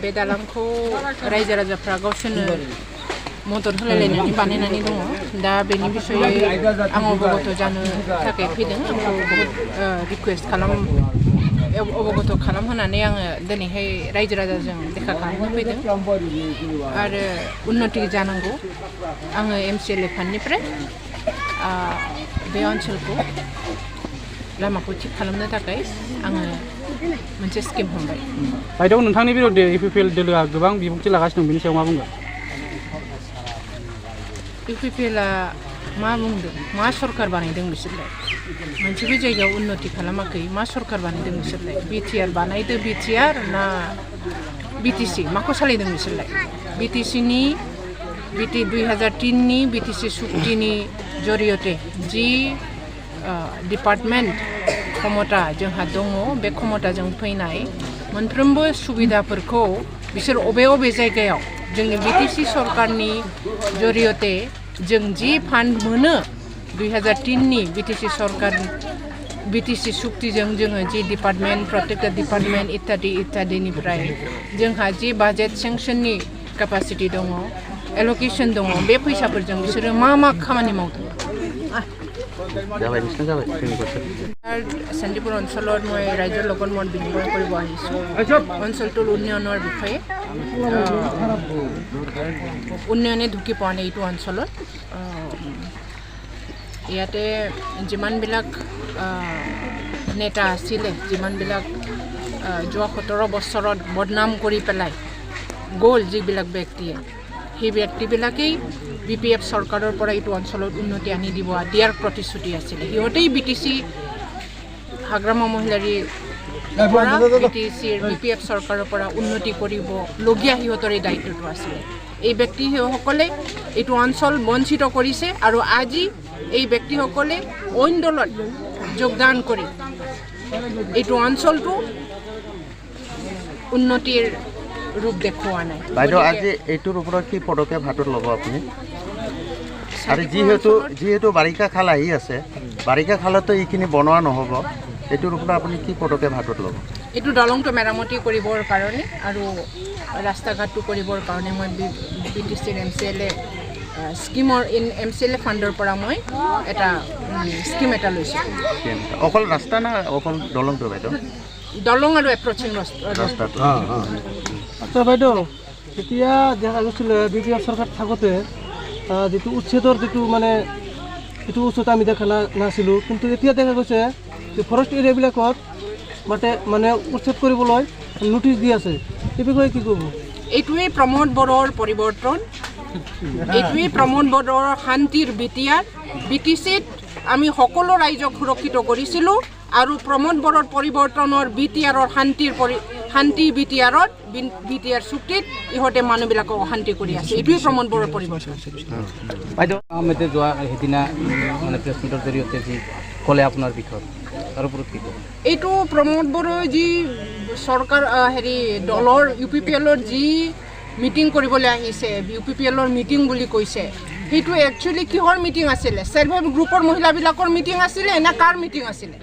बे दालांखौ रायजो राजाफ्रा गावसोरनो मदद होलायलायनानै बानायनानै दङ दा बेनि बिसयै आं अबगत जानो थाखाय फैदों आंखौ बहुत रिकुवेस्ट अबगत खालामहोनानै आङो दिनैहाय रायजो राजाजों देखा खालामनो फैदों आरो उन्नति जानांगौ आङो MCLA फान्डनिफ्राय बे ओनसोलखौ लामाखौ थिग खालामनो थाखाय आङो मोनसे स्किम हमबाय बायदों नोंथांनि बिरुद्धे UPPL दोलोआ गोबां बिबुंथि लागासिनो दं बेनि सायाव मा बुंगोन UPPL मा बुंदों मा सरकार बानायदों बिसोरलाय मोनसेबो जायगायाव उन्नति खालामाखै मा सरकार बानायदों बिसोरलाय BTR बानायदो BTR ना BTC माखौ सालायदों बिसोरलाय BTC 2003 नि BTC सुक्तिनि जरियते जि डिपार्टमेन्ट क्षमता जोंहा दङ बे क्षमताजों फैनाय मोनफ्रोमबो सुबिदाफोरखौ बिसोर अबे जायगायाव जोंनि BTC सरकारनि जरियते जों जि फान्ड मोनो 2003 नि BTC सरकार BTC सुक्तिजों जोङो जि डिपार्टमेन्ट प्रत्येक डिपार्टमेन्ट इत्यादिनिफ्राय जोंहा जि बाजेट सेंसननि केपासिटि दङ एल'केसन दङ बे फैसाफोरजों बिसोरो मा खामानि मावदों सन्दीपुर অঞ্চলত মই ৰাজ্যৰ লগত মত বিনিময় কৰিব আহিছোঁ অঞ্চলটোৰ উন্নয়নৰ বিষয়ে উন্নয়নে ঢুকি পোৱা নাই এইটো অঞ্চলত ইয়াতে যিমানবিলাক নেতা আছিলে যিমানবিলাক যোৱা 17 বছৰত বদনাম কৰি পেলাই গ'ল যিবিলাক ব্যক্তিয়ে সেই ব্যক্তিবিলাকেই BPF চৰকাৰৰ পৰা এইটো অঞ্চলত উন্নতি আনি দিব দিয়াৰ প্ৰতিশ্ৰুতি আছিলে সিহঁতেই BTC হাগ্ৰামা মহিলাৰী BPF চৰকাৰৰ পৰা উন্নতি কৰিব লগীয়া সিহঁতৰ এই দায়িত্বটো আছিলে এই ব্যক্তিসকলে এইটো অঞ্চল বঞ্চিত কৰিছে আৰু আজি এই ব্যক্তিসকলে অইন দলত যোগদান কৰি এইটো অঞ্চলটো উন্নতিৰ ৰূপ দেখুওৱা নাই বাইদেউ আজি এইটোৰ ওপৰত কি পদক্ষেপ হাতত ল'ব আপুনি আৰু যিহেতু বাৰিষা কাল আহি আছে বাৰিষা কালতো এইখিনি বনোৱা নহ'ব এইটোৰ ওপৰত আপুনি কি পদক্ষেপ হাতত ল'ব এইটো দলংটো মেৰামতি কৰিবৰ কাৰণে আৰু ৰাস্তা ঘাটটো কৰিবৰ কাৰণে মই BTCৰ MCLA স্কিমৰ MCLA ফাণ্ডৰ পৰা মই এটা স্কিম এটা লৈছোঁ অকল ৰাস্তা না অকল দলংটো বাইদেউ দলং আৰু এপ্ৰ'চিং ৰাস্তাটো আচ্ছা বাইদেউ এতিয়া দেখা গৈছিলে BPF চৰকাৰ থাকোঁতে যিটো উচ্ছেদৰ যিটো মানে এইটো উচ্চতা আমি দেখা নাছিলোঁ কিন্তু এতিয়া দেখা গৈছে যে ফৰেষ্ট এৰিয়াবিলাকত মানে উচ্ছেদ কৰিবলৈ নোটিছ দি আছে এই বিষয়ে কি ক'ব এইটোৱেই প্ৰমোদ বড়োৰ পৰিৱৰ্তন এইটোৱেই প্ৰমোদ বড়োৰ শান্তিৰ BTCত আমি সকলো ৰাইজক সুৰক্ষিত কৰিছিলোঁ আৰু প্ৰমোদ বড়োৰ পৰিৱৰ্তনৰ BTRৰ শান্তি BTR চুক্তিত ইহঁতে মানুহবিলাকক অশান্তি কৰি আছে এইটোৱেই প্ৰমোদ বড়োৰ পৰিৱৰ্তন বাইদেউ আমি যোৱা সেইদিনা মানে প্ৰেছ মিটৰ জৰিয়তে যি ক'লে আপোনাৰ বিষয় তাৰ ওপৰত কি ক'ব এইটো প্ৰমোদ বড়োই যি চৰকাৰ দলৰ UPPLৰ যি মিটিং কৰিবলৈ আহিছে UPPLৰ মিটিং বুলি কৈছে সেইটো একচুৱেলি কিহৰ মিটিং আছিলে চেল্ফ হেল্প গ্ৰুপৰ মহিলাবিলাকৰ মিটিং আছিলে নে কাৰ মিটিং আছিলে